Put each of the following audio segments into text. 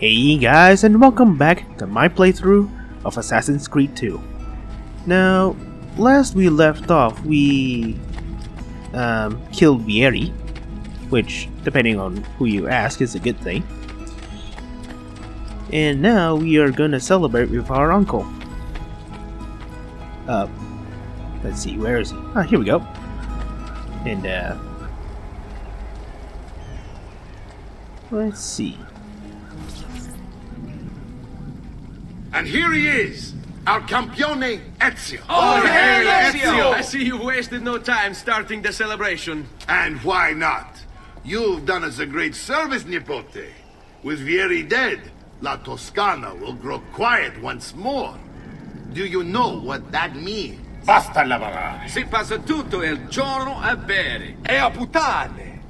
Hey guys, and welcome back to my playthrough of Assassin's Creed 2. Now, last we left off, we killed Vieri, which, depending on who you ask, is a good thing. And now we are gonna celebrate with our uncle. Let's see, where is he? Ah, here we go. And let's see. And here he is, our campione Ezio. Oh, hey, Ezio! I see you wasted no time starting the celebration. And why not? You've done us a great service, Nipote. With Vieri dead, La Toscana will grow quiet once more. Do you know what that means? Basta lavorare. Si passa tutto il giorno a bere. E a puttane.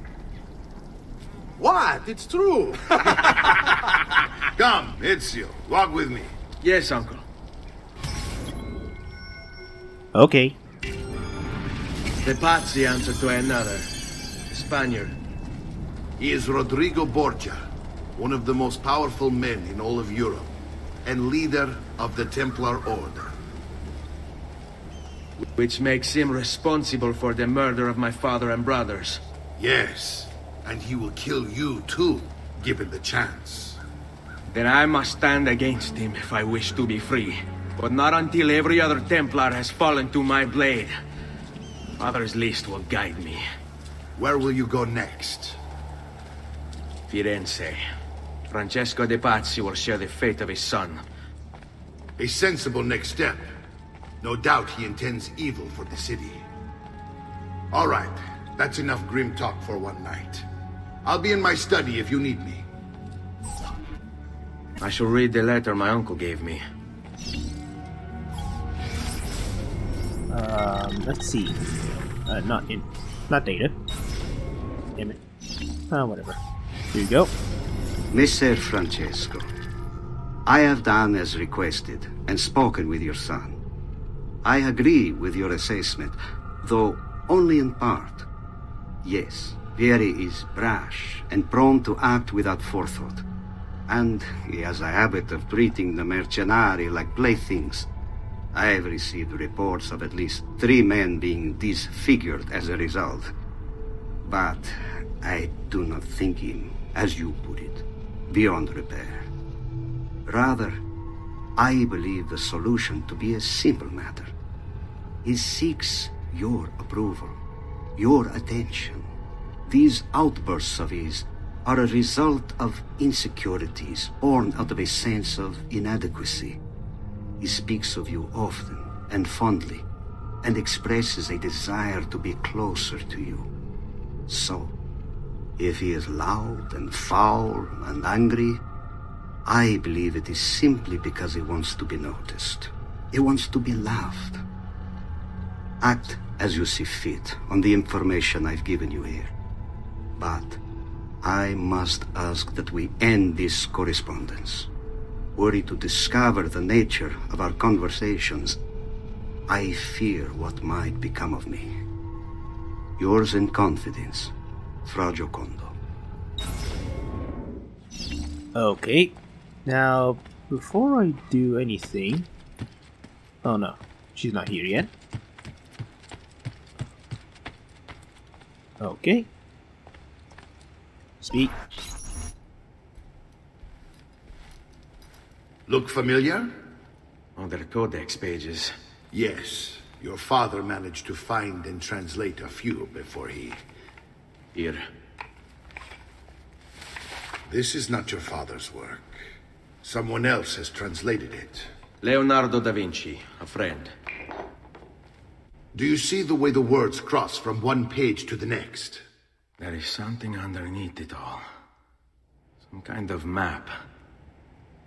What? It's true. Come, Ezio, walk with me. Yes, uncle. Okay. The Pazzi answer to another. Spaniard. He is Rodrigo Borgia, one of the most powerful men in all of Europe, and leader of the Templar Order. Which makes him responsible for the murder of my father and brothers. Yes, and he will kill you too, given the chance. Then I must stand against him if I wish to be free. But not until every other Templar has fallen to my blade. Father's list will guide me. Where will you go next? Firenze. Francesco de Pazzi will share the fate of his son. A sensible next step. No doubt he intends evil for the city. All right, that's enough grim talk for one night. I'll be in my study if you need me. I shall read the letter my uncle gave me. Let's see. Not data. Damn it. Whatever. Here you go. Messer Francesco, I have done as requested and spoken with your son. I agree with your assessment, though only in part. Yes, Vieri is brash and prone to act without forethought. And he has a habit of treating the mercenari like playthings. I have received reports of at least 3 men being disfigured as a result. But I do not think him, as you put it, beyond repair. Rather, I believe the solution to be a simple matter. He seeks your approval, your attention. These outbursts of his are a result of insecurities born out of a sense of inadequacy. He speaks of you often and fondly, and expresses a desire to be closer to you. So, if he is loud and foul and angry, I believe it is simply because he wants to be noticed. He wants to be loved. Act as you see fit on the information I've given you here. But I must ask that we end this correspondence. Were he to discover the nature of our conversations, I fear what might become of me. Yours in confidence, Fra Giocondo. Okay. Now, before I do anything... Oh no, she's not here yet. Okay. Speak. Look familiar? On their codex pages. Yes, your father managed to find and translate a few before he... Here. This is not your father's work. Someone else has translated it. Leonardo da Vinci, a friend. Do you see the way the words cross from one page to the next? There is something underneath it all. Some kind of map.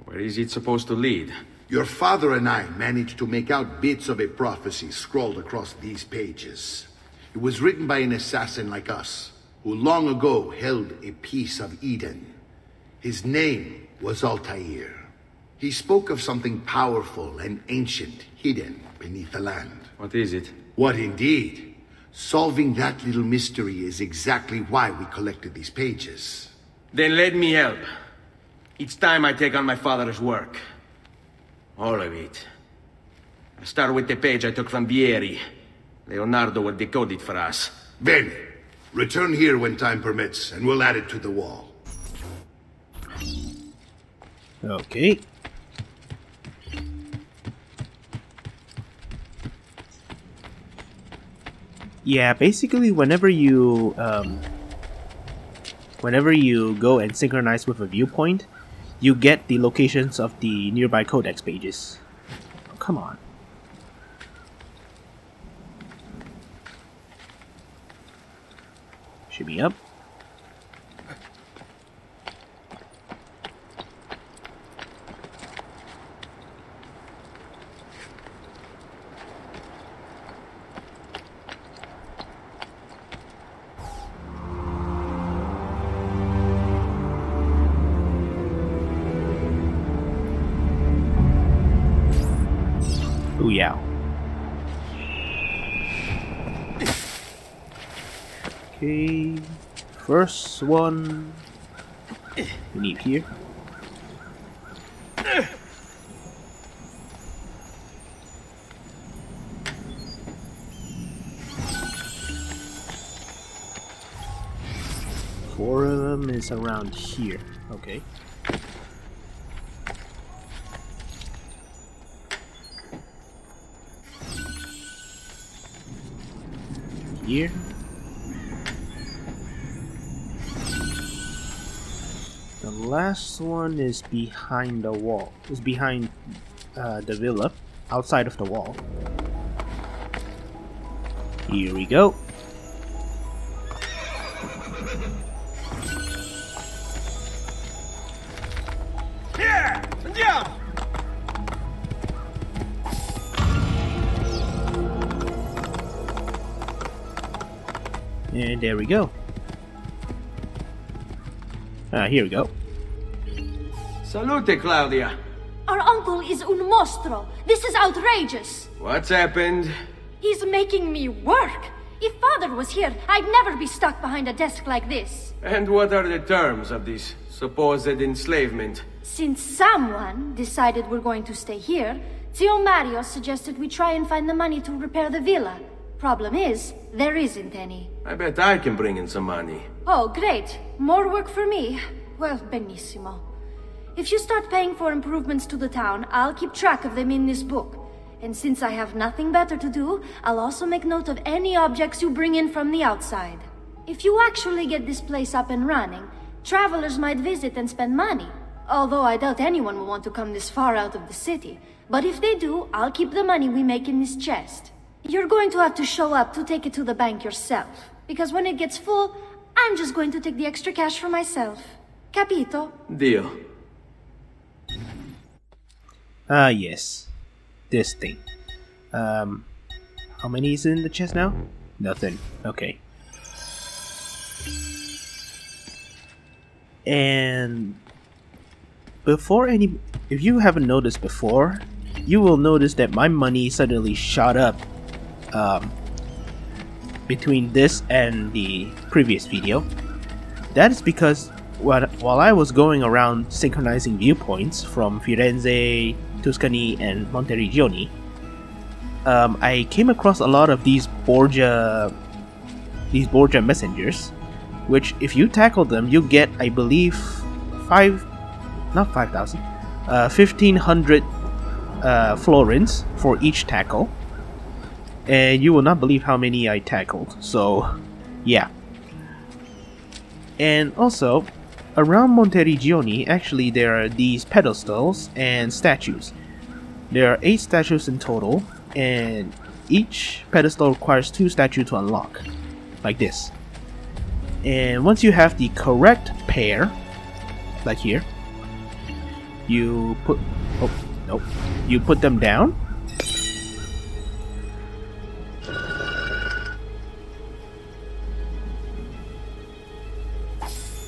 Where is it supposed to lead? Your father and I managed to make out bits of a prophecy scrawled across these pages. It was written by an assassin like us, who long ago held a piece of Eden. His name was Altair. He spoke of something powerful and ancient hidden beneath the land. What is it? What indeed? Solving that little mystery is exactly why we collected these pages. Then let me help. Each time I take on my father's work. All of it. I start with the page I took from Vieri. Leonardo will decode it for us. Vieri, return here when time permits, and we'll add it to the wall. Okay. Yeah, basically whenever you go and synchronize with a viewpoint, you get the locations of the nearby codex pages. Oh, come on. Should be up. Booyah. Okay, first one we need here. Four of them is around here. Okay. Here. The last one is behind the wall. It's behind the villa, outside of the wall. Here we go. Here! Andiamo! And there we go. Here we go. Salute, Claudia. Our uncle is un mostro. This is outrageous. What's happened? He's making me work. If father was here, I'd never be stuck behind a desk like this. And what are the terms of this supposed enslavement? Since someone decided we're going to stay here, Zio Mario suggested we try and find the money to repair the villa. Problem is, there isn't any. I bet I can bring in some money. Oh, great. More work for me. Well, benissimo. If you start paying for improvements to the town, I'll keep track of them in this book. And since I have nothing better to do, I'll also make note of any objects you bring in from the outside. If you actually get this place up and running, travelers might visit and spend money. Although I doubt anyone will want to come this far out of the city. But if they do, I'll keep the money we make in this chest. You're going to have to show up to take it to the bank yourself. Because when it gets full, I'm just going to take the extra cash for myself. Capito? Deal. Yes. This thing. How many is in the chest now? Nothing. Okay. And before if you haven't noticed before, you will notice that my money suddenly shot up between this and the previous video. That is because while I was going around synchronizing viewpoints from Firenze, Tuscany, and Monteriggioni, I came across a lot of these Borgia messengers, which if you tackle them, you get, I believe, 1,500 florins for each tackle. And you will not believe how many I tackled, so yeah. And also, around Monteriggioni, actually there are these pedestals and statues. There are 8 statues in total, and each pedestal requires 2 statues to unlock, like this. And once you have the correct pair, like here, you put you put them down.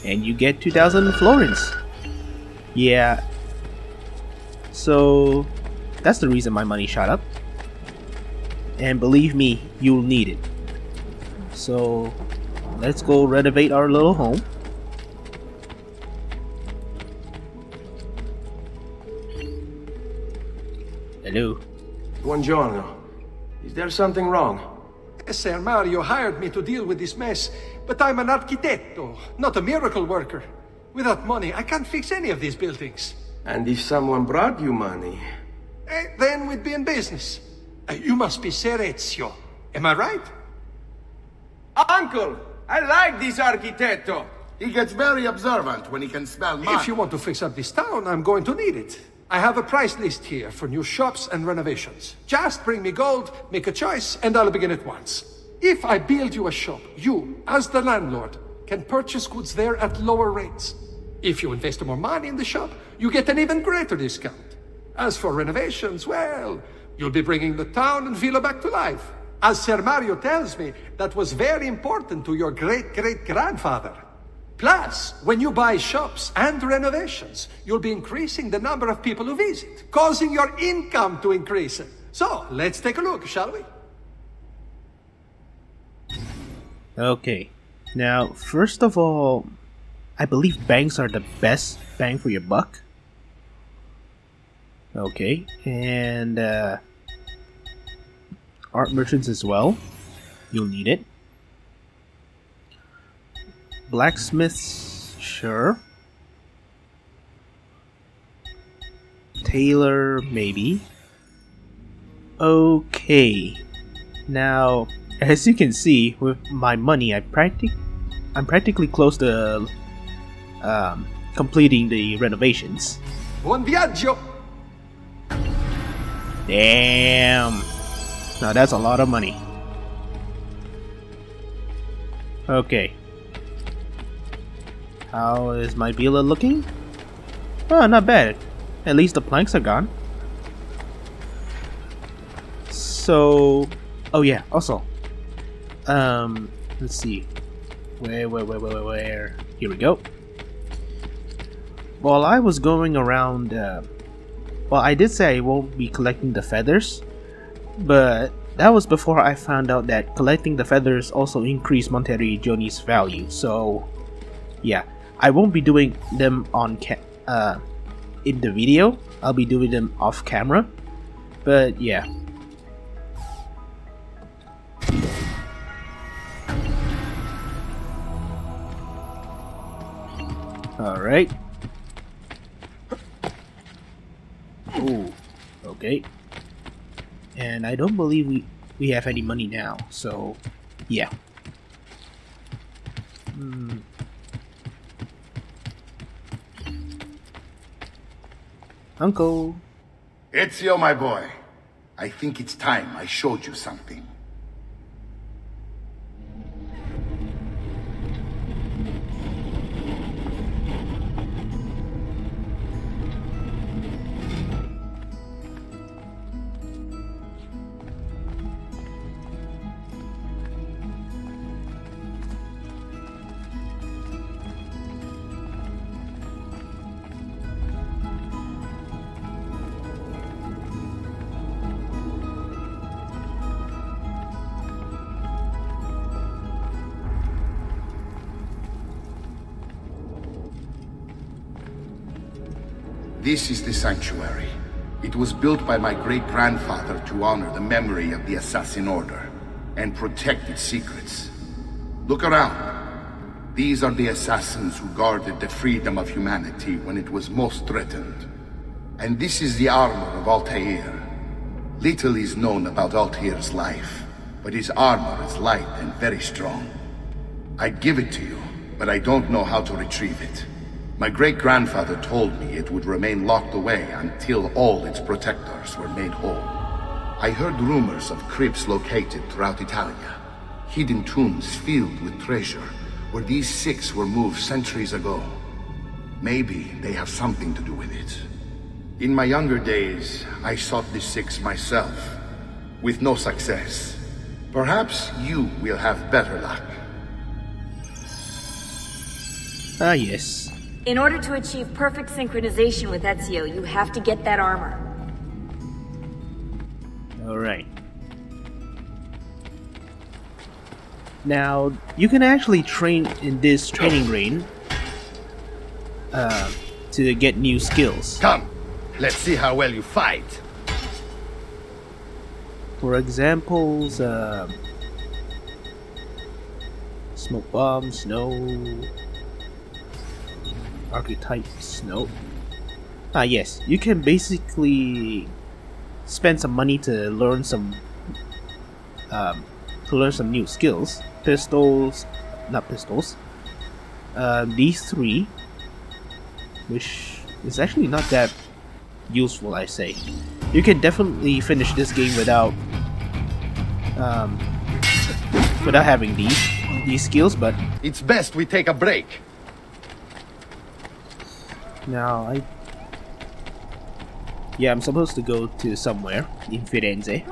And you get 2,000 florins. Yeah. So that's the reason my money shot up. And believe me, you'll need it. So let's go renovate our little home. Hello. Buongiorno. Is there something wrong? Ser Mario hired me to deal with this mess, but I'm an architetto, not a miracle worker. Without money, I can't fix any of these buildings. And if someone brought you money? Then we'd be in business. You must be Ser Ezio. Am I right? Uncle! I like this architetto! He gets very observant when he can smell mud. If you want to fix up this town, I'm going to need it. I have a price list here for new shops and renovations. Just bring me gold, make a choice, and I'll begin at once. If I build you a shop, you, as the landlord, can purchase goods there at lower rates. If you invest more money in the shop, you get an even greater discount. As for renovations, well, you'll be bringing the town and villa back to life. As Ser Mario tells me, that was very important to your great-great-grandfather. Plus, when you buy shops and renovations, you'll be increasing the number of people who visit, causing your income to increase. So, let's take a look, shall we? Okay. Now, first of all, I believe banks are the best bang for your buck. Okay, and art merchants as well. You'll need it. Blacksmiths, sure. Tailor, maybe. Okay. Now, as you can see, with my money, I'm practically close to completing the renovations. Buon viaggio! Damn! Now that's a lot of money. Okay. How is my villa looking? Oh, not bad. At least the planks are gone. So, oh yeah, also, let's see. Where? Here we go. While I was going around, well, I did say I won't be collecting the feathers, but that was before I found out that collecting the feathers also increased Monterey Johnny's value. So, yeah, I won't be doing them on in the video. I'll be doing them off camera. But yeah. All right. Ooh, okay. And I don't believe we have any money now, so yeah. Uncle. Ezio, my boy. I think it's time I showed you something. This is the sanctuary. It was built by my great-grandfather to honor the memory of the Assassin Order and protect its secrets. Look around. These are the assassins who guarded the freedom of humanity when it was most threatened. And this is the armor of Altair. Little is known about Altair's life, but his armor is light and very strong. I'd give it to you, but I don't know how to retrieve it. My great-grandfather told me it would remain locked away until all its protectors were made whole. I heard rumors of crypts located throughout Italia, hidden tombs filled with treasure, where these six were moved centuries ago. Maybe they have something to do with it. In my younger days, I sought the six myself, with no success. Perhaps you will have better luck. Ah, yes. In order to achieve perfect synchronization with Ezio, you have to get that armor. Alright. Now, you can actually train in this training range to get new skills. Come, let's see how well you fight. For examples, smoke bombs, no. Archetypes, no. Ah, yes, you can basically spend some money to learn some new skills. Pistols, not pistols. These three, which is actually not that useful, I say. You can definitely finish this game without having these skills, but It's best we take a break. now I'm supposed to go to somewhere in Firenze.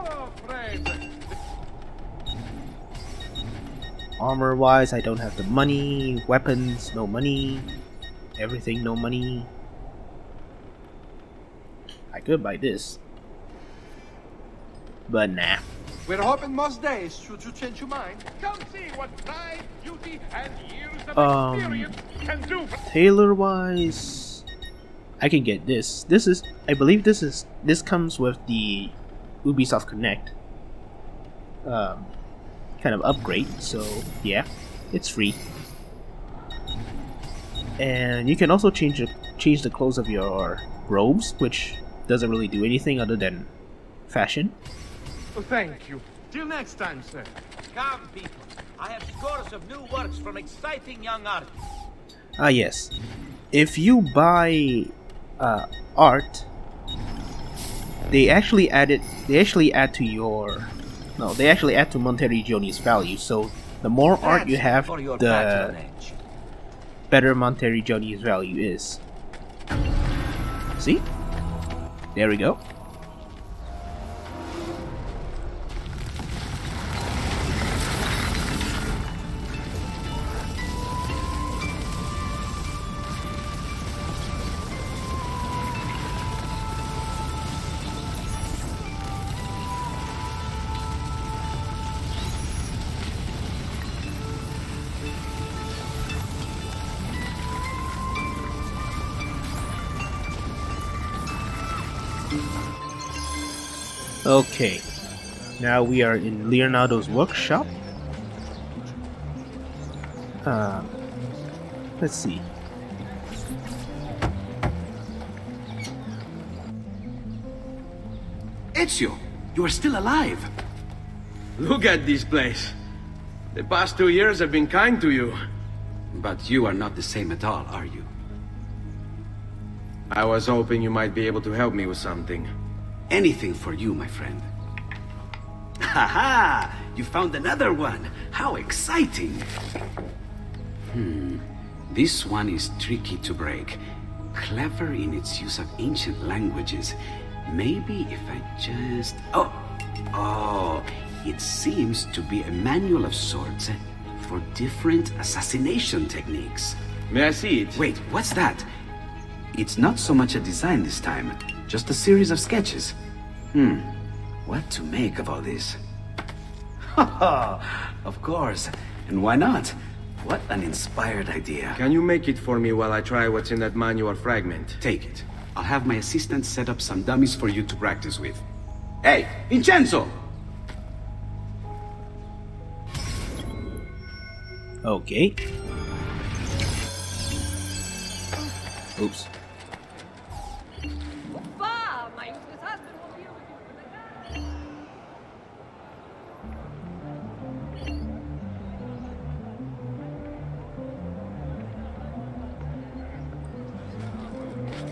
Armor wise, I don't have the money. Weapons, no money. Everything, no money. I could buy this, but nah. We're hoping most days should you change your mind. Come see what pride, duty, and years of experience can do for... Tailor wise, I can get this. I believe this comes with the Ubisoft Connect kind of upgrade, so yeah, it's free. And you can also change the clothes of your robes, which doesn't really do anything other than fashion. Oh, thank you. Till next time, sir. Come, people. I have scores of new works from exciting young artists. Ah, yes. If you buy art, they actually add to Monteriggioni's value. So the more art you have, the better Monteriggioni's value is. See? There we go. Okay, now we are in Leonardo's workshop. Let's see. Ezio, you are still alive. Look at this place. The past 2 years have been kind to you. But you are not the same at all, are you? I was hoping you might be able to help me with something. Anything for you, my friend. Haha! You found another one! How exciting! This one is tricky to break. Clever in its use of ancient languages. Maybe if I just... Oh! It seems to be a manual of sorts for different assassination techniques. May I see it? Wait, what's that? It's not so much a design this time, just a series of sketches. What to make of all this? Of course, and why not? What an inspired idea. Can you make it for me while I try what's in that manual fragment? Take it. I'll have my assistant set up some dummies for you to practice with. Hey, Vincenzo! Okay. Oops.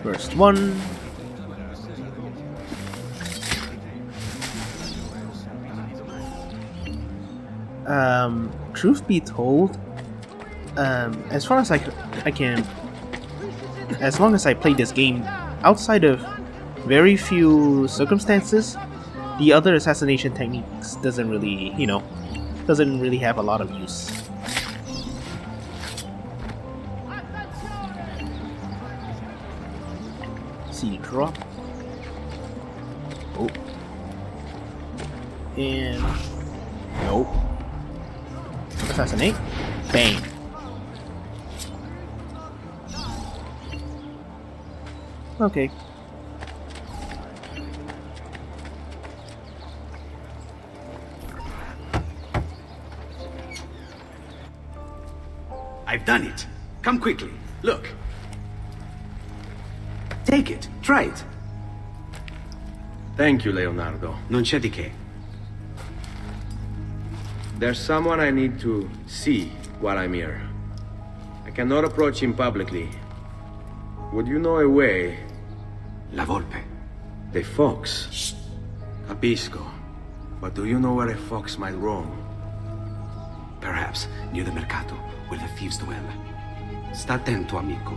First one. Truth be told, as far as I can, as long as I play this game, outside of very few circumstances, the other assassination techniques doesn't really have a lot of use. See, drop. Oh. And nope. Assassinate. Bang. Okay. I've done it. Come quickly. Look. Take it. Try it. Thank you, Leonardo. Non c'è di che. There's someone I need to see while I'm here. I cannot approach him publicly. Would you know a way? La Volpe. The fox. Shh. Capisco. But do you know where a fox might roam? Perhaps near the mercato, where the thieves dwell. Sta attento, amico.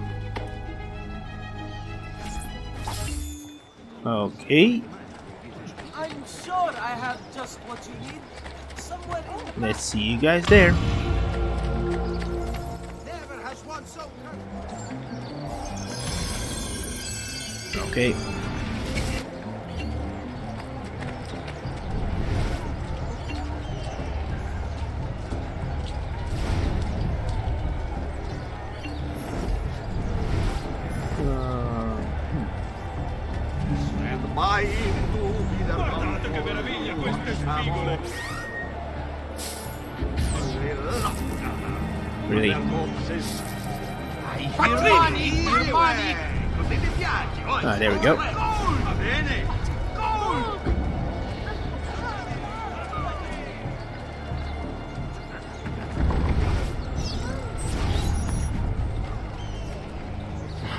Okay. I'm sure I have just what you need. Somewhere in Let's see you guys there. never has one so Okay. Mai dubbi del Guardate che meraviglia queste spigole! Really? Ah, there we go. Va bene.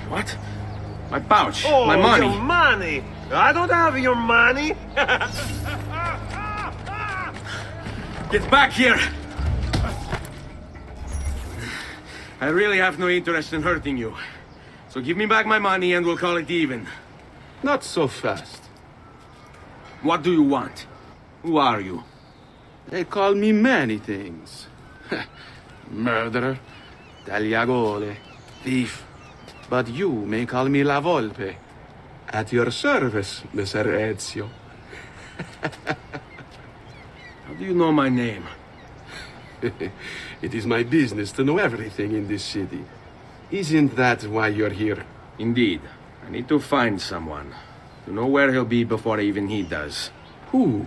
What? My pouch. Oh, my money. your money! I don't have your money! Get back here! I really have no interest in hurting you. So give me back my money and we'll call it even. Not so fast. What do you want? Who are you? They call me many things. Murderer, tagliagole, thief. But you may call me La Volpe. At your service, Messer Ezio. How do you know my name? It is my business to know everything in this city. Isn't that why you're here? Indeed. I need to find someone. To know where he'll be before even he does. Who?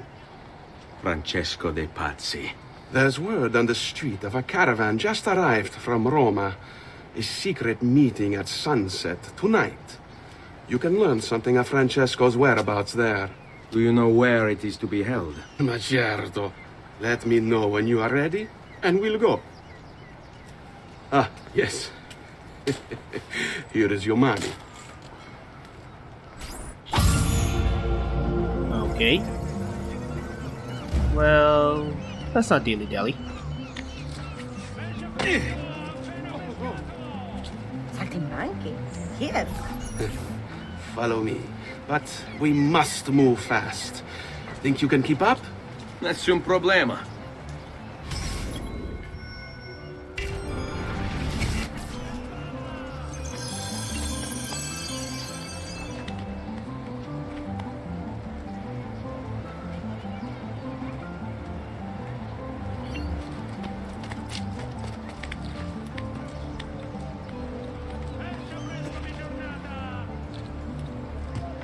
Francesco de Pazzi. There's word on the street of a caravan just arrived from Roma. A secret meeting at sunset tonight. You can learn something of Francesco's whereabouts there. Do you know where it is to be held? Ma certo. Let me know when you are ready, and we'll go. Ah, yes. Here is your money. Okay. Well, that's not dilly-dally. Saltimbanchi? Yes. Follow me. But we must move fast. Think you can keep up? Nessun problema.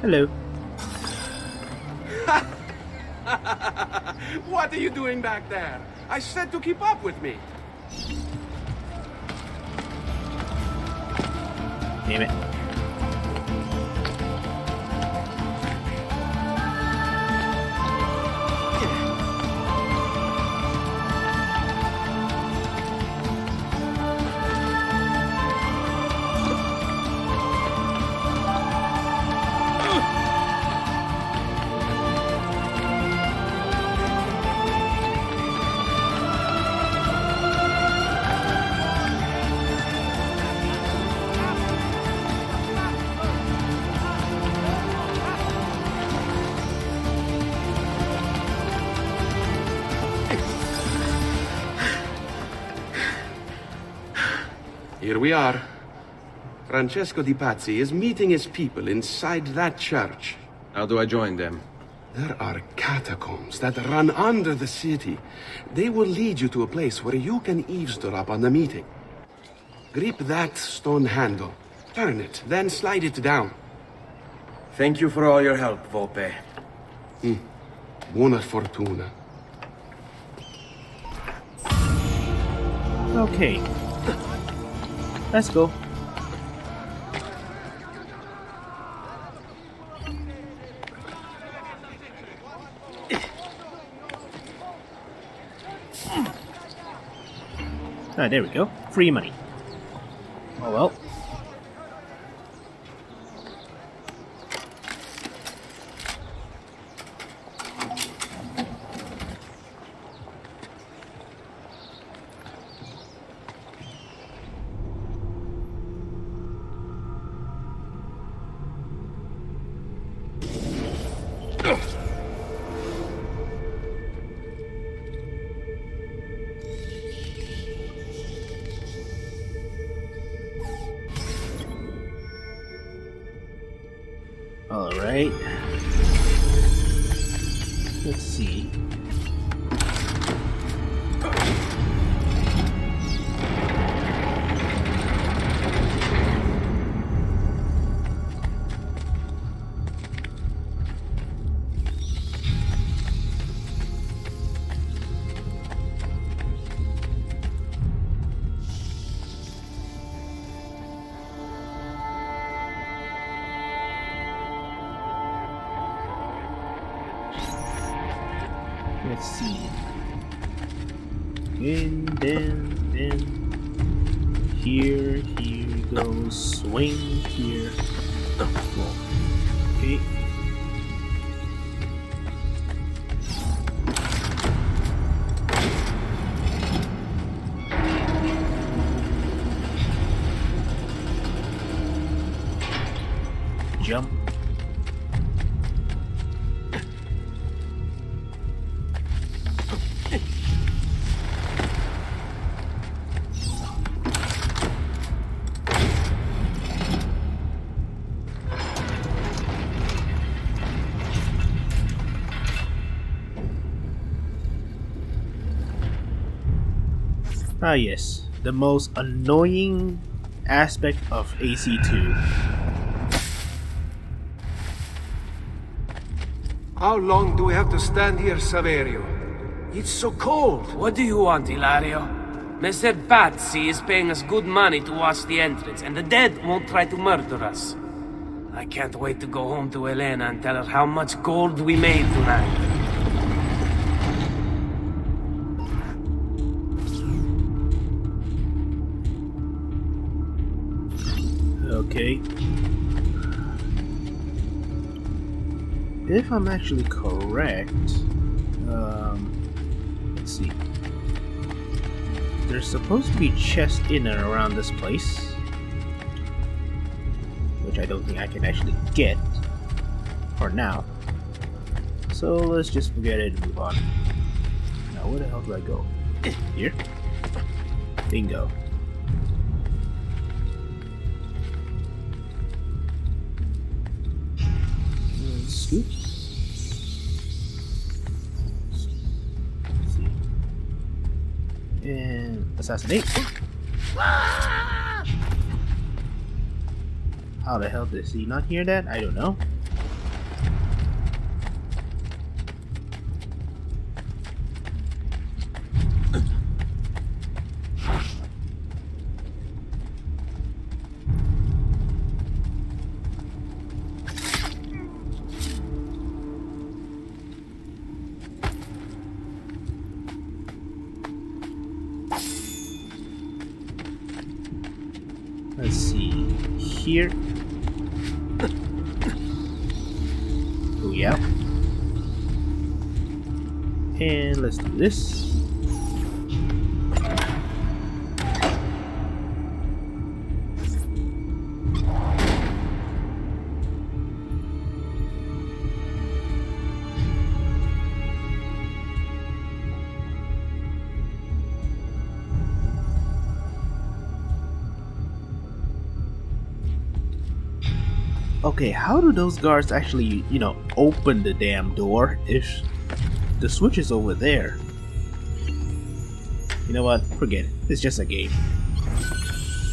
Hello. What are you doing back there? I said to keep up with me. Damn it. Here we are. Francesco di Pazzi is meeting his people inside that church. How do I join them? There are catacombs that run under the city. They will lead you to a place where you can eavesdrop on the meeting. Grip that stone handle. Turn it, then slide it down. Thank you for all your help, Volpe. Buona fortuna. Okay. Let's go. Ah, there we go. Free money. Oh well. Alright. Let's see. Let's see. And then here goes swing here. Okay. Jump. Ah yes, the most annoying aspect of AC2. How long do we have to stand here, Saverio? It's so cold. What do you want, Hilario? Messer Pazzi is paying us good money to watch the entrance, and the dead won't try to murder us. I can't wait to go home to Elena and tell her how much gold we made tonight. Okay. If I'm actually correct, let's see. There's supposed to be chests in and around this place, which I don't think I can actually get for now. So let's just forget it and move on. Now, where the hell do I go? Here? Bingo. Scoop. Let's see. And assassinate. How the hell does he not hear that? I don't know. Let's see here. Oh yeah. And let's do this. Okay, how do those guards actually, you know, open the damn door if the switch is over there? You know what? Forget it. It's just a game.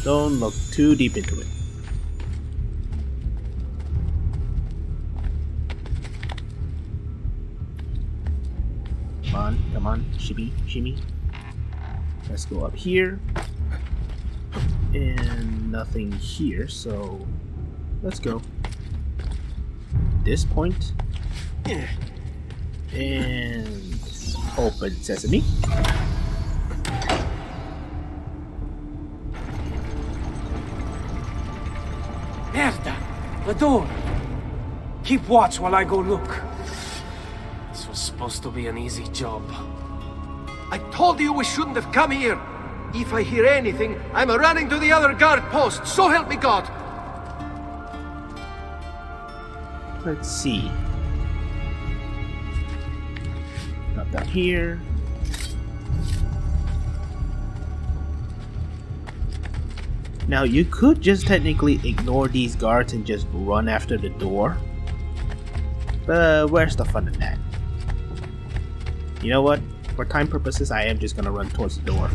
Don't look too deep into it. Come on, shimmy, shimmy. Let's go up here. And nothing here, so let's go. This point. And open sesame. Merda! The door! Keep watch while I go look. This was supposed to be an easy job. I told you we shouldn't have come here. If I hear anything, I'm running to the other guard post, so help me God! Let's see. Not down here. Now you could just technically ignore these guards and just run after the door. But where's the fun in that? You know what? For time purposes, I am just gonna run towards the door.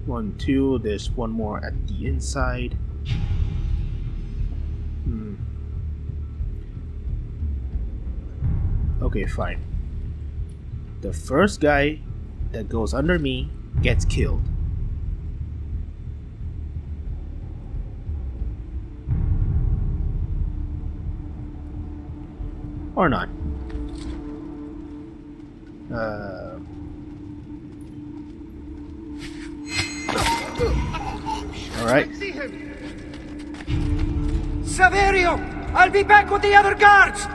1, 2, there's one more at the inside. Okay, fine. The first guy that goes under me gets killed. Or not. Alright. Saverio! I'll be back with the other guards!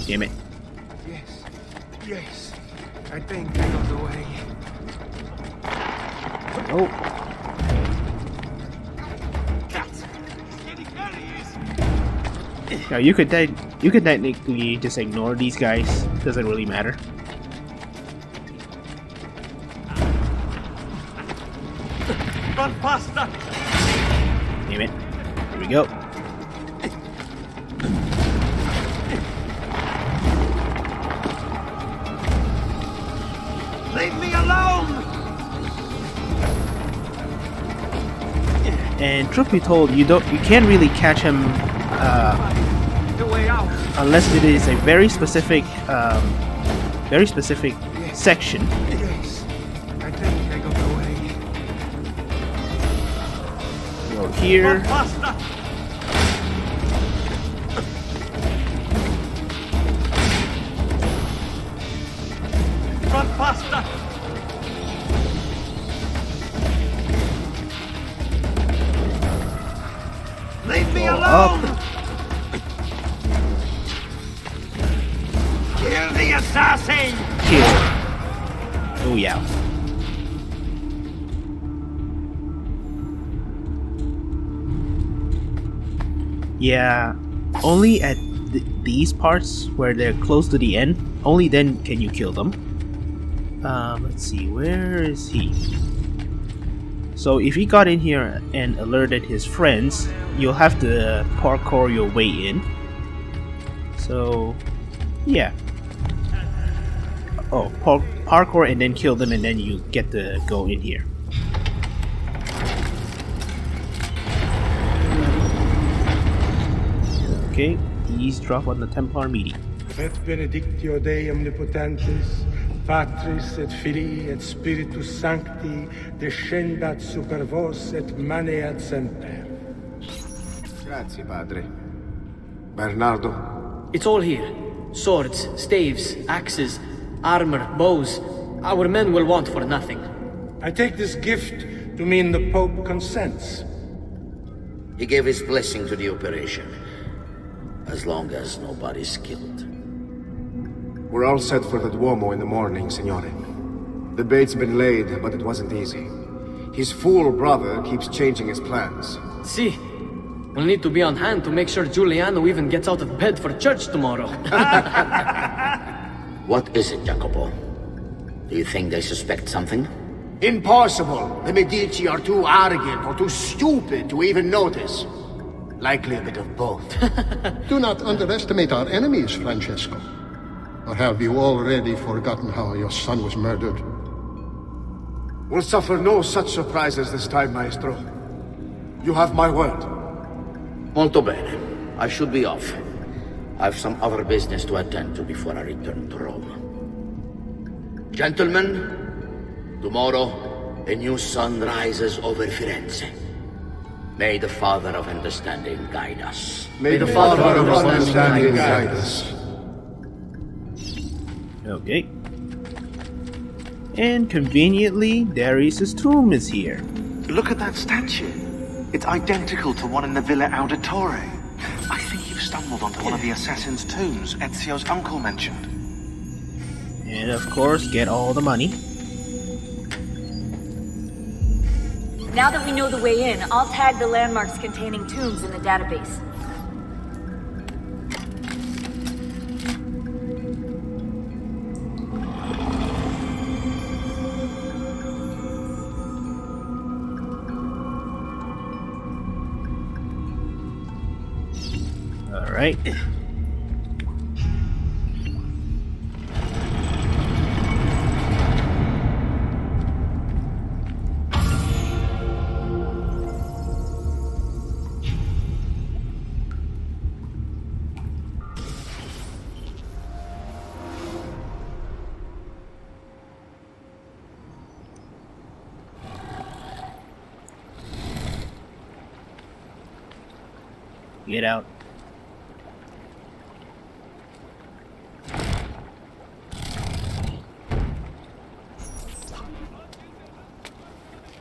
Damn it. Yes. Yes. I think I got away. Oh. Now you could technically just ignore these guys. Doesn't really matter. Run faster! Damn it. Here we go. Leave me alone! And truth be told, you can't really catch him unless it is a very specific section. Yes. I think I got away. Go here. Run faster! Run faster! Leave me alone! Up. Kill the assassin! Kill. Oh yeah. Yeah, only at these parts where they're close to the end, only then can you kill them. Let's see, where is he? So if he got in here and alerted his friends, you'll have to parkour your way in. So, yeah. Oh, parkour and then kill them, and then you get to go in here. Okay, eavesdrop on the Templar meeting. Et benedictio Dei omnipotentis, Patris et Filii et Spiritus Sancti, descendat super vos et maneat semper. Grazie, Padre. Bernardo? It's all here. Swords, staves, axes, armor, bows. Our men will want for nothing. I take this gift to mean the Pope consents. He gave his blessing to the operation, as long as nobody's killed. We're all set for the Duomo in the morning, Signore. The bait's been laid, but it wasn't easy. His fool brother keeps changing his plans. See, we'll need to be on hand to make sure Giuliano even gets out of bed for church tomorrow. What is it, Jacopo? Do you think they suspect something? Impossible! The Medici are too arrogant or too stupid to even notice. Likely a bit of both. Do not underestimate our enemies, Francesco. Or have you already forgotten how your son was murdered? We'll suffer no such surprises this time, Maestro. You have my word. Molto bene. I should be off. I've some other business to attend to before I return to Rome. Gentlemen, tomorrow a new sun rises over Firenze. May the Father of Understanding guide us. May the Father of Understanding guide us. Okay. And conveniently, Darius's tomb is here. Look at that statue. It's identical to one in the Villa Auditore. I think you've stumbled onto one of the assassin's tombs Ezio's uncle mentioned. And of course, get all the money. Now that we know the way in, I'll tag the landmarks containing tombs in the database. All right. Get out.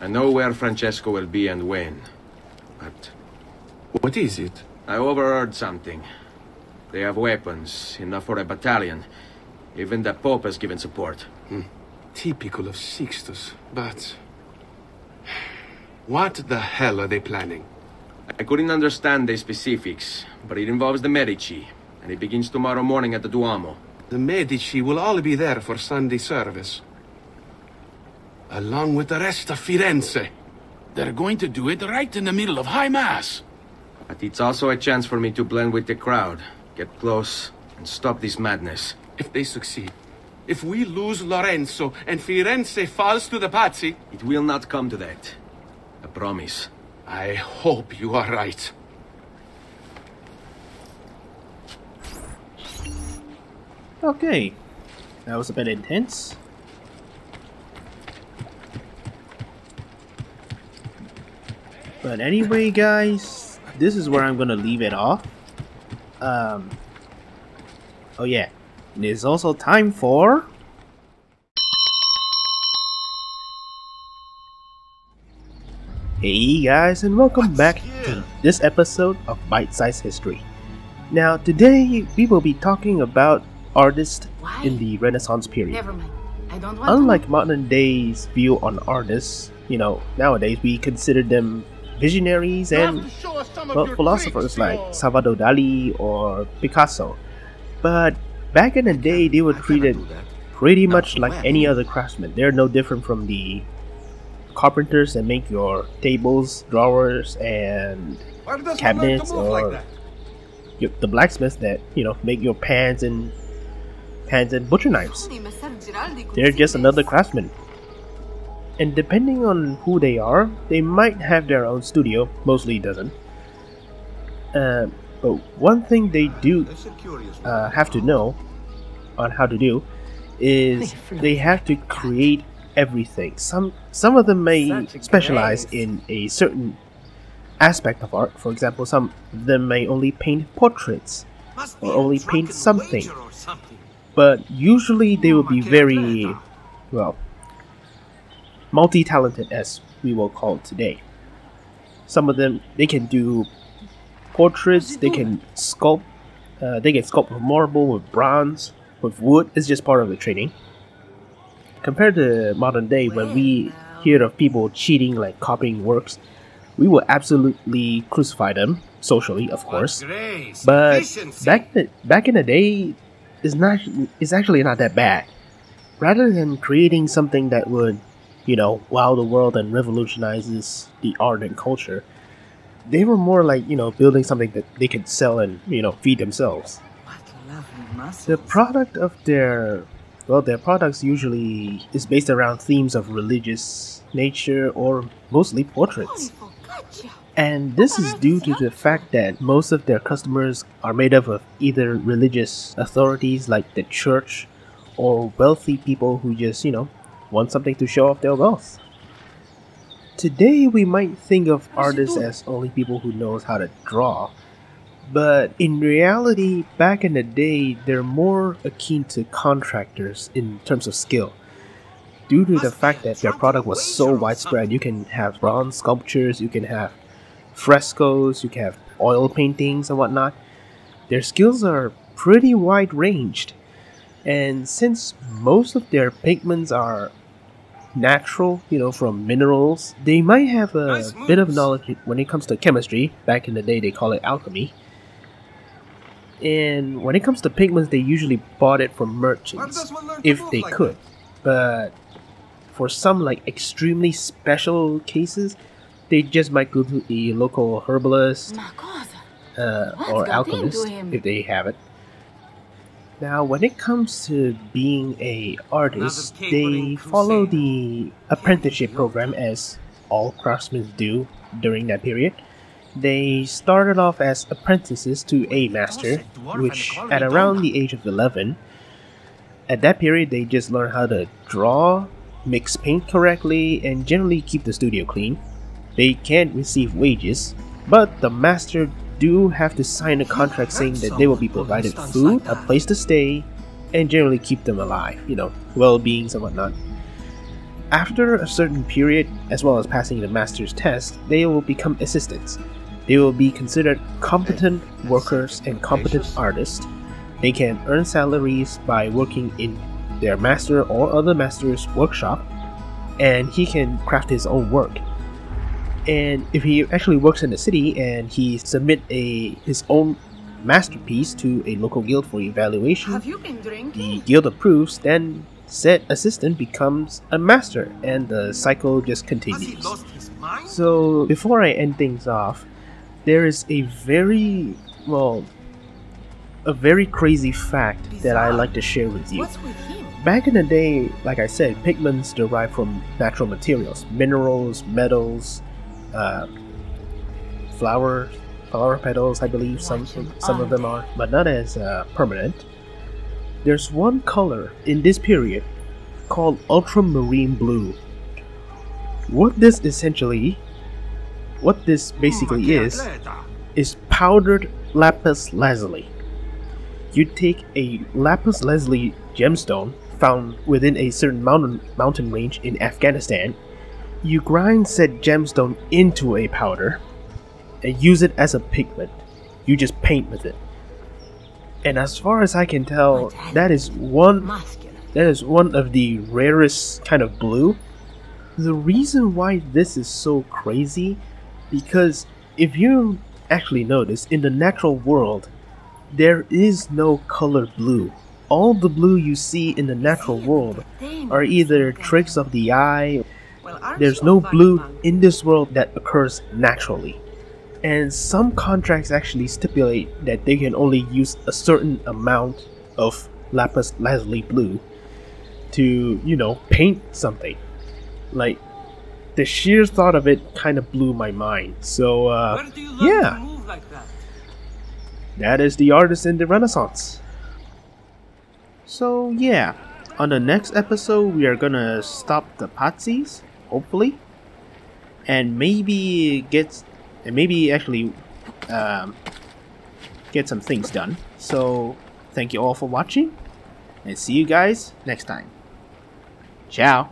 I know where Francesco will be and when, but... What is it? I overheard something. They have weapons, enough for a battalion. Even the Pope has given support. Typical of Sixtus, but... What the hell are they planning? I couldn't understand the specifics, but it involves the Medici, and it begins tomorrow morning at the Duomo. The Medici will all be there for Sunday service. Along with the rest of Firenze. They're going to do it right in the middle of High Mass. But it's also a chance for me to blend with the crowd, get close, and stop this madness. If they succeed, if we lose Lorenzo and Firenze falls to the Pazzi... It will not come to that. I promise. I hope you are right. Okay. That was a bit intense. But anyway, guys, this is where I'm gonna leave it off. Oh yeah, it is also time for... Hey guys, and welcome back to this episode of Bite Size History. Now, today we will be talking about artists in the Renaissance period. Never mind. I don't want Unlike modern day's view on artists, you know, nowadays we consider them visionaries and philosophers like Salvador Dali or Picasso. But back in the day, they were treated pretty much like any other craftsman. They're no different from the carpenters that make your tables, drawers, and cabinets, or the blacksmiths that, you know, make your pans and butcher knives. They're just another craftsman. And depending on who they are, they might have their own studio. Mostly doesn't. But one thing they do have to know on how to do is they have to create everything. Some of them may specialize in a certain aspect of art. For example, some of them may only paint portraits or only paint something. But usually they will be very, well, multi-talented, as we will call it today. Some of them, they can do portraits, they can sculpt with marble, with bronze, with wood. It's just part of the training. Compared to modern day, when we hear of people cheating, like copying works, we will absolutely crucify them, socially, of course. But back in the day, it's actually not that bad. Rather than creating something that would, you know, wow the world and revolutionizes the art and culture, they were more like, you know, building something that they could sell and, you know, feed themselves. The product of their products usually is based around themes of religious nature or mostly portraits. And this is due to the fact that most of their customers are made up of either religious authorities like the church or wealthy people who just, want something to show off their wealth. Today we might think of artists as only people who knows how to draw, but in reality, back in the day, they're more akin to contractors in terms of skill. Due to the fact that their product was so widespread, you can have bronze sculptures, you can have frescoes, you can have oil paintings and whatnot. Their skills are pretty wide ranged, and since most of their pigments are natural, from minerals, they might have a bit of knowledge when it comes to chemistry. Back in the day they call it alchemy. And when it comes to pigments, they usually bought it from merchants if they could. But for some like extremely special cases, they just might go to the local herbalist or alchemist if they have it. Now, when it comes to being an artist, they follow the apprenticeship program as all craftsmen do during that period. They started off as apprentices to a master, which at around the age of 11. At that period, they just learn how to draw, mix paint correctly, and generally keep the studio clean. They can't receive wages, but the master do have to sign a contract saying that they will be provided food, a place to stay, and generally keep them alive, well-beings and whatnot. After a certain period, as well as passing the master's test, they will become assistants. They will be considered competent workers and competent artists. They can earn salaries by working in their master or other master's workshop, and he can craft his own work. And if he actually works in the city and he submit his own masterpiece to a local guild for evaluation, the guild approves, then said assistant becomes a master, and the cycle just continues. So before I end things off, there is a very crazy fact that I like to share with you. Back in the day, like I said, pigments derive from natural materials, minerals, metals, flower petals, I believe some of them are, but not as permanent. There's one color in this period called ultramarine blue. What this basically is powdered lapis lazuli. You take a lapis lazuli gemstone found within a certain mountain range in Afghanistan. You grind said gemstone into a powder and use it as a pigment. You just paint with it. And as far as I can tell, that is one of the rarest kind of blue. The reason why this is so crazy, because if you actually notice, in the natural world, there is no color blue. All the blue you see in the natural world are either tricks of the eye. There's no blue in this world that occurs naturally. And some contracts actually stipulate that they can only use a certain amount of lapis lazuli blue to, paint something. Like, the sheer thought of it kind of blew my mind. So, yeah. That is the artist in the Renaissance. So, yeah. On the next episode, we are gonna stop the Patsis, hopefully. And maybe actually get some things done. So, thank you all for watching. And see you guys next time. Ciao.